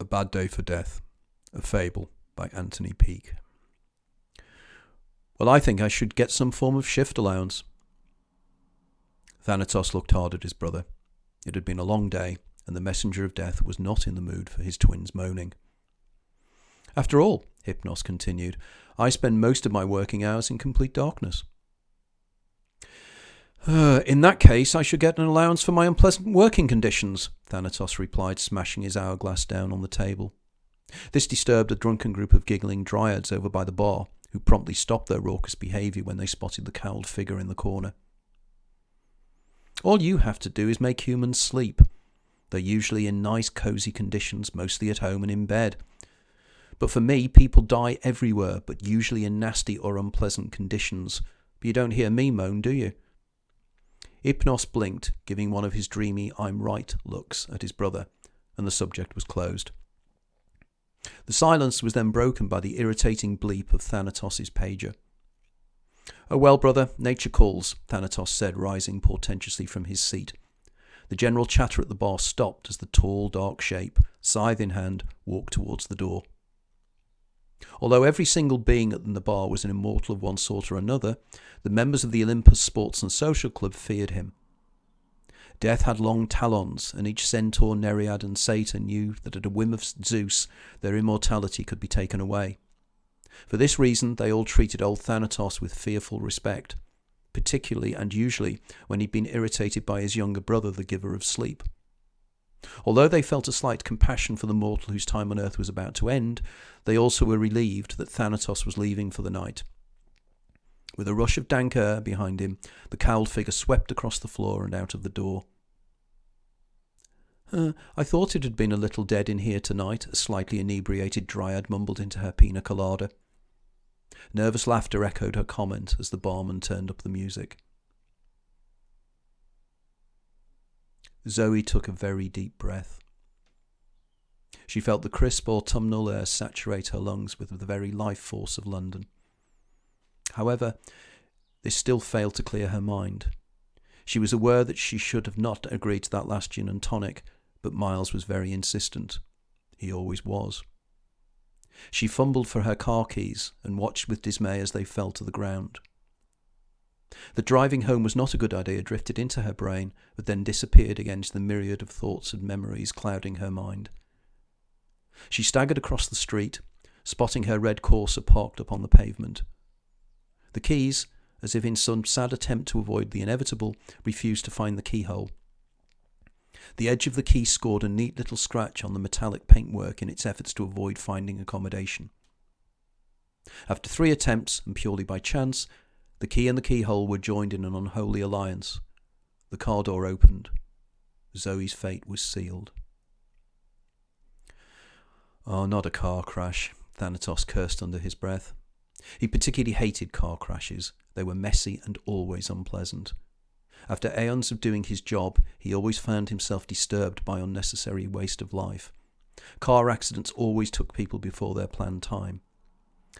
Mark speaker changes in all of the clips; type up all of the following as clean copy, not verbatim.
Speaker 1: Bad Day for Death, a fable by Anthony Peake. Well, I think I should get some form of shift allowance. Thanatos looked hard at his brother. It had been a long day, and the messenger of death was not in the mood for his twins' moaning. After all, Hypnos continued, I spend most of my working hours in complete darkness. In that case, I should get an allowance for my unpleasant working conditions, Thanatos replied, smashing his hourglass down on the table. This disturbed a drunken group of giggling dryads over by the bar, who promptly stopped their raucous behaviour when they spotted the cowled figure in the corner. All you have to do is make humans sleep. They're usually in nice, cosy conditions, mostly at home and in bed. But for me, people die everywhere, but usually in nasty or unpleasant conditions. But you don't hear me moan, do you? Hypnos blinked, giving one of his dreamy I'm right looks at his brother, and the subject was closed. The silence was then broken by the irritating bleep of Thanatos' pager. Oh well, brother, nature calls, Thanatos said, rising portentously from his seat. The general chatter at the bar stopped as the tall, dark shape, scythe in hand, walked towards the door. Although every single being in the bar was an immortal of one sort or another, the members of the Olympus Sports and Social Club feared him. Death had long talons, and each centaur, nereid and satyr knew that at a whim of Zeus their immortality could be taken away. For this reason they all treated old Thanatos with fearful respect, particularly and usually when he'd been irritated by his younger brother, the giver of sleep. Although they felt a slight compassion for the mortal whose time on earth was about to end, they also were relieved that Thanatos was leaving for the night. With a rush of dank air behind him, the cowled figure swept across the floor and out of the door. I thought it had been a little dead in here tonight, a slightly inebriated dryad mumbled into her pina colada. Nervous laughter echoed her comment as the barman turned up the music. Zoe took a very deep breath. She felt the crisp autumnal air saturate her lungs with the very life force of London. However, this still failed to clear her mind. She was aware that she should have not agreed to that last gin and tonic, but Miles was very insistent. He always was. She fumbled for her car keys and watched with dismay as they fell to the ground. The driving home was not a good idea drifted into her brain, but then disappeared against the myriad of thoughts and memories clouding her mind. She staggered across the street, spotting her red Corsa parked upon the pavement. The keys, as if in some sad attempt to avoid the inevitable, refused to find the keyhole. The edge of the key scored a neat little scratch on the metallic paintwork in its efforts to avoid finding accommodation. After 3 attempts, and purely by chance, the key and the keyhole were joined in an unholy alliance. The car door opened. Zoe's fate was sealed. Oh, not a car crash, Thanatos cursed under his breath. He particularly hated car crashes. They were messy and always unpleasant. After aeons of doing his job, he always found himself disturbed by unnecessary waste of life. Car accidents always took people before their planned time.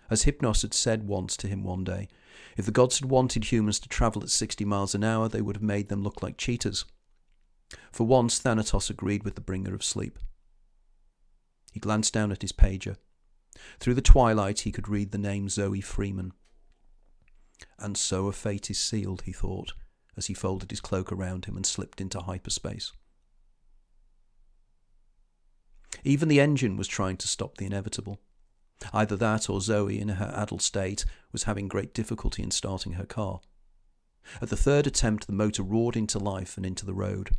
Speaker 1: As Hypnos had said once to him one day, if the gods had wanted humans to travel at 60 miles an hour, they would have made them look like cheetahs. For once, Thanatos agreed with the bringer of sleep. He glanced down at his pager. Through the twilight he could read the name Zoe Ferryman. And so a fate is sealed, he thought, as he folded his cloak around him and slipped into hyperspace. Even the engine was trying to stop the inevitable. Either that or Zoe, in her addled state, was having great difficulty in starting her car. At the 3rd attempt, the motor roared into life and into the road.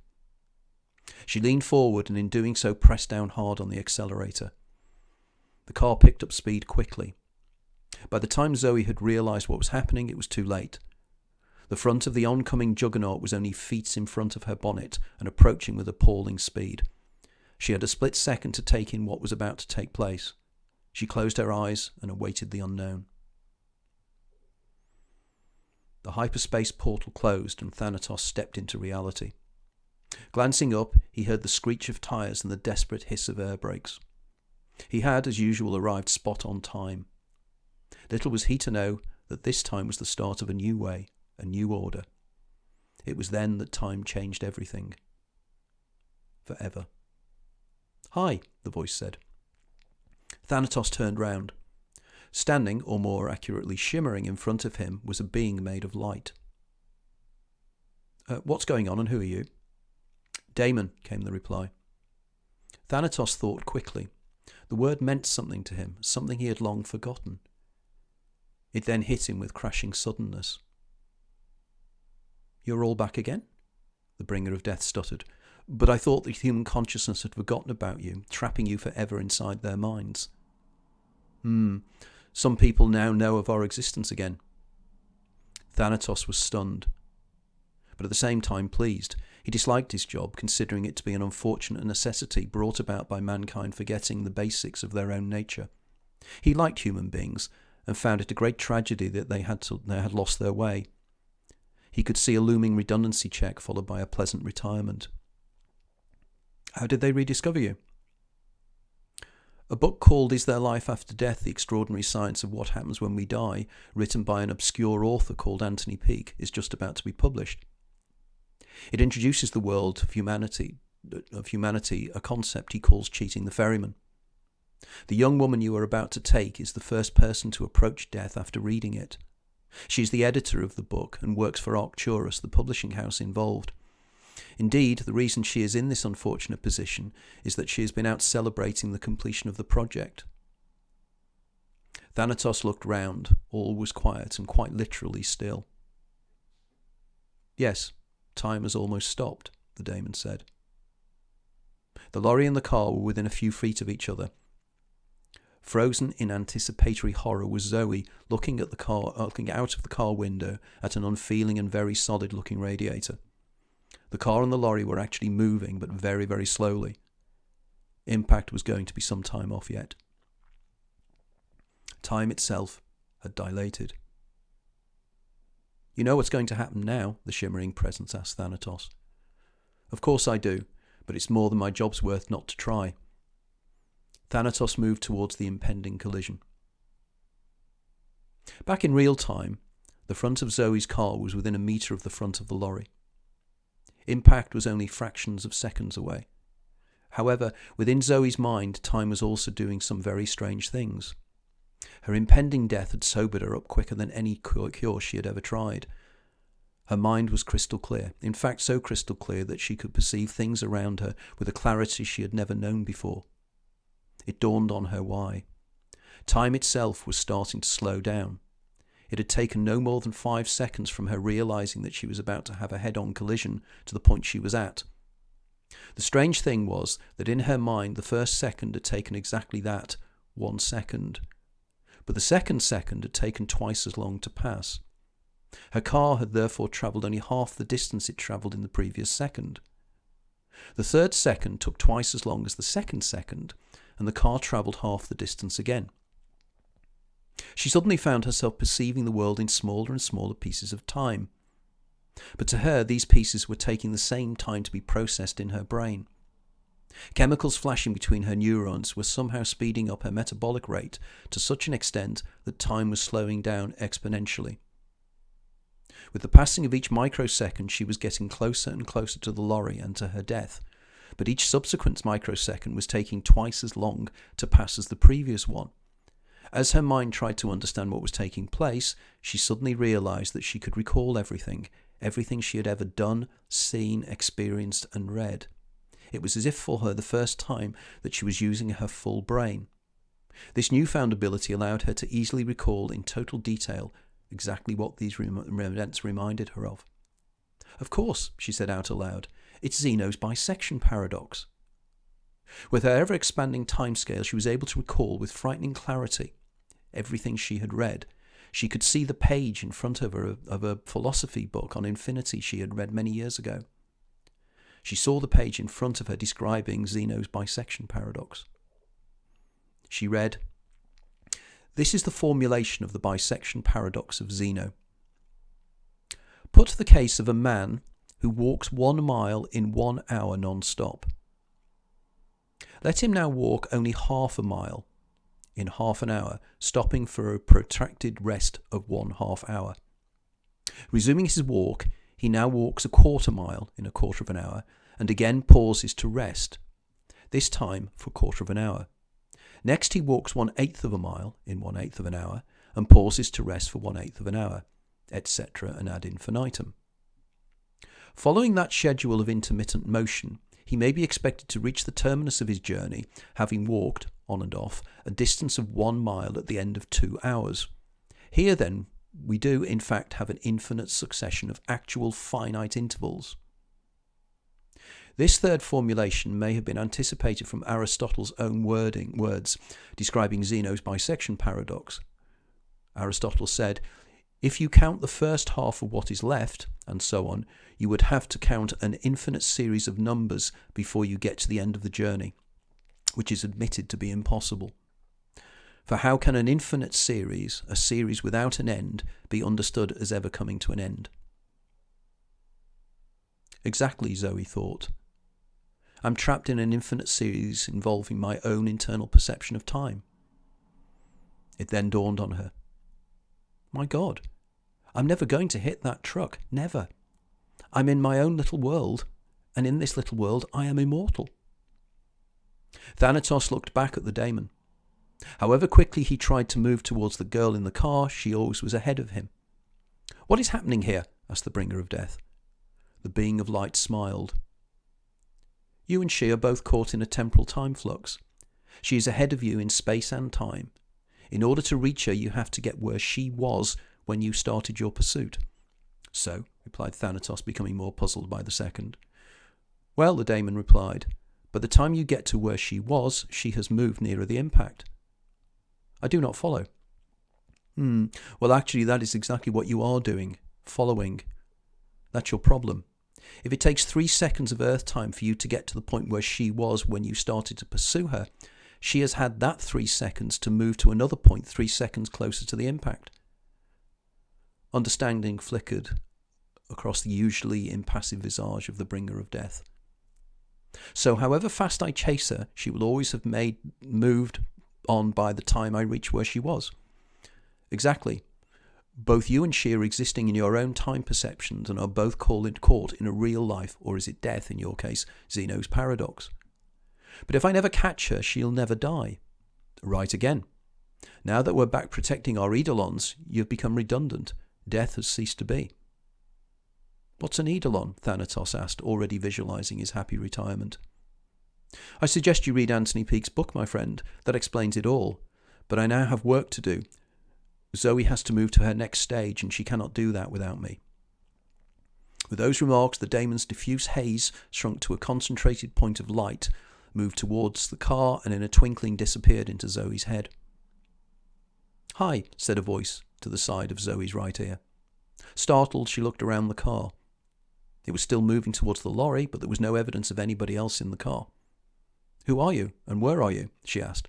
Speaker 1: She leaned forward and in doing so pressed down hard on the accelerator. The car picked up speed quickly. By the time Zoe had realised what was happening, it was too late. The front of the oncoming juggernaut was only feet in front of her bonnet and approaching with appalling speed. She had a split second to take in what was about to take place. She closed her eyes and awaited the unknown. The hyperspace portal closed and Thanatos stepped into reality. Glancing up, he heard the screech of tyres and the desperate hiss of air brakes. He had, as usual, arrived spot on time. Little was he to know that this time was the start of a new way, a new order. It was then that time changed everything. Forever. "Hi," the voice said. Thanatos turned round. Standing, or more accurately shimmering in front of him, was a being made of light. What's going on and who are you? Damon, came the reply. Thanatos thought quickly. The word meant something to him, something he had long forgotten. It then hit him with crashing suddenness. You're all back again? The bringer of death stuttered. But I thought that human consciousness had forgotten about you, trapping you forever inside their minds. Some people now know of our existence again. Thanatos was stunned, but at the same time pleased. He disliked his job, considering it to be an unfortunate necessity brought about by mankind forgetting the basics of their own nature. He liked human beings, and found it a great tragedy that they had lost their way. He could see a looming redundancy check followed by a pleasant retirement. How did they rediscover you? A book called Is There Life After Death? The Extraordinary Science of What Happens When We Die, written by an obscure author called Anthony Peake, is just about to be published. It introduces the world of humanity, a concept he calls cheating the ferryman. The young woman you are about to take is the first person to approach death after reading it. She is the editor of the book and works for Arcturus, the publishing house involved. Indeed, the reason she is in this unfortunate position is that she has been out celebrating the completion of the project. Thanatos looked round. All was quiet and quite literally still. Yes, time has almost stopped, the daemon said. The lorry and the car were within a few feet of each other. Frozen in anticipatory horror was Zoe looking out of the car window at an unfeeling and very solid-looking radiator. The car and the lorry were actually moving, but very, very slowly. Impact was going to be some time off yet. Time itself had dilated. You know what's going to happen now? The shimmering presence asked Thanatos. Of course I do, but it's more than my job's worth not to try. Thanatos moved towards the impending collision. Back in real time, the front of Zoe's car was within a metre of the front of the lorry. Impact was only fractions of seconds away. However, within Zoe's mind, time was also doing some very strange things. Her impending death had sobered her up quicker than any cure she had ever tried. Her mind was crystal clear, in fact so crystal clear that she could perceive things around her with a clarity she had never known before. It dawned on her why. Time itself was starting to slow down. It had taken no more than 5 seconds from her realizing that she was about to have a head-on collision to the point she was at. The strange thing was that in her mind the first second had taken exactly that, 1 second. But the second second had taken twice as long to pass. Her car had therefore travelled only half the distance it travelled in the previous second. The third second took twice as long as the second second, and the car travelled half the distance again. She suddenly found herself perceiving the world in smaller and smaller pieces of time. But to her, these pieces were taking the same time to be processed in her brain. Chemicals flashing between her neurons were somehow speeding up her metabolic rate to such an extent that time was slowing down exponentially. With the passing of each microsecond, she was getting closer and closer to the lorry and to her death, but each subsequent microsecond was taking twice as long to pass as the previous one. As her mind tried to understand what was taking place, she suddenly realized that she could recall everything she had ever done, seen, experienced, and read. It was as if for her the first time that she was using her full brain. This newfound ability allowed her to easily recall in total detail exactly what these events reminded her of. Of course, she said out aloud, it's Zeno's bisection paradox. With her ever-expanding timescale, she was able to recall with frightening clarity everything she had read. She could see the page in front of her of a philosophy book on infinity she had read many years ago. She saw the page in front of her describing Zeno's bisection paradox. She read, "This is the formulation of the bisection paradox of Zeno. Put the case of a man who walks 1 mile in 1 hour non-stop. Let him now walk only half a mile in half an hour, stopping for a protracted rest of 1/2 hour. Resuming his walk, he now walks 1/4 mile in 1/4 of an hour, and again pauses to rest, this time for 1/4 of an hour. Next he walks 1/8 of a mile in 1/8 of an hour and pauses to rest for 1/8 of an hour, etc. and ad infinitum. Following that schedule of intermittent motion, he may be expected to reach the terminus of his journey, having walked, on and off, a distance of 1 mile at the end of 2 hours. Here, then, we do, in fact, have an infinite succession of actual finite intervals. This third formulation may have been anticipated from Aristotle's own words describing Zeno's bisection paradox. Aristotle said, if you count the first half of what is left, and so on, you would have to count an infinite series of numbers before you get to the end of the journey, which is admitted to be impossible. For how can an infinite series, a series without an end, be understood as ever coming to an end? Exactly, Zoe thought. I'm trapped in an infinite series involving my own internal perception of time. It then dawned on her. My God, I'm never going to hit that truck, never. I'm in my own little world, and in this little world I am immortal. Thanatos looked back at the daemon. However quickly he tried to move towards the girl in the car, she always was ahead of him. What is happening here? Asked the bringer of death. The being of light smiled. You and she are both caught in a temporal time flux. She is ahead of you in space and time. In order to reach her, you have to get where she was when you started your pursuit. So, replied Thanatos, becoming more puzzled by the second. Well, the daemon replied, by the time you get to where she was, she has moved nearer the impact. I do not follow. Well, actually, that is exactly what you are doing, following. That's your problem. If it takes 3 seconds of Earth time for you to get to the point where she was when you started to pursue her, she has had that 3 seconds to move to another point 3 seconds closer to the impact. Understanding flickered across the usually impassive visage of the bringer of death. So however fast I chase her, she will always have moved on by the time I reach where she was. Exactly. Both you and she are existing in your own time perceptions and are both caught in a real life, or is it death in your case, Zeno's paradox. But if I never catch her, she'll never die. Right again. Now that we're back protecting our eidolons, you've become redundant. Death has ceased to be. What's an eidolon? Thanatos asked, already visualizing his happy retirement. I suggest you read Anthony Peake's book, my friend. That explains it all. But I now have work to do. Zoe has to move to her next stage, and she cannot do that without me. With those remarks, the daemon's diffuse haze shrunk to a concentrated point of light, moved towards the car, and in a twinkling disappeared into Zoe's head. Hi, said a voice to the side of Zoe's right ear. Startled, she looked around the car. It was still moving towards the lorry, but there was no evidence of anybody else in the car. Who are you, and where are you? She asked.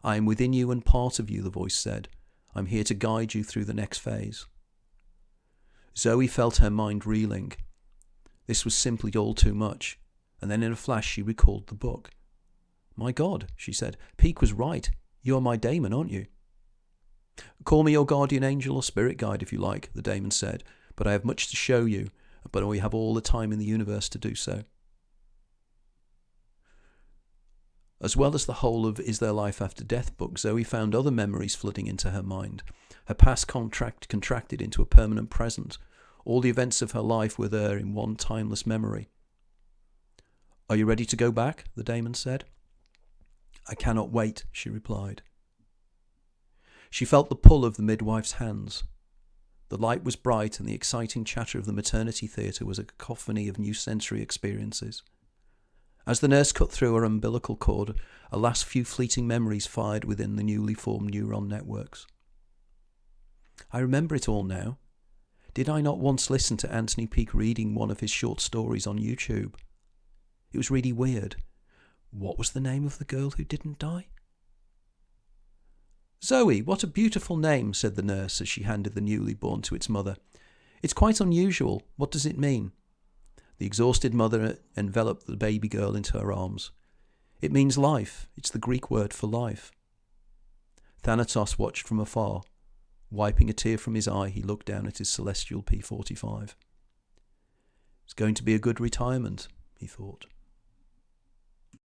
Speaker 1: I am within you and part of you, the voice said. I'm here to guide you through the next phase. Zoe felt her mind reeling. This was simply all too much, and then in a flash she recalled the book. My God, she said, Peake was right. You are my daemon, aren't you? Call me your guardian angel or spirit guide if you like, the daemon said, but I have much to show you, but we have all the time in the universe to do so. As well as the whole of Is There Life After Death book, Zoe found other memories flooding into her mind. Her past contracted into a permanent present. All the events of her life were there in one timeless memory. Are you ready to go back? The daemon said. I cannot wait, she replied. She felt the pull of the midwife's hands. The light was bright, and the exciting chatter of the maternity theatre was a cacophony of new sensory experiences. As the nurse cut through her umbilical cord, a last few fleeting memories fired within the newly formed neuron networks. I remember it all now. Did I not once listen to Anthony Peake reading one of his short stories on YouTube? It was really weird. What was the name of the girl who didn't die? Zoe, what a beautiful name, said the nurse as she handed the newly born to its mother. It's quite unusual. What does it mean? The exhausted mother enveloped the baby girl into her arms. It means life. It's the Greek word for life. Thanatos watched from afar. Wiping a tear from his eye, he looked down at his celestial P45. It's going to be a good retirement, he thought.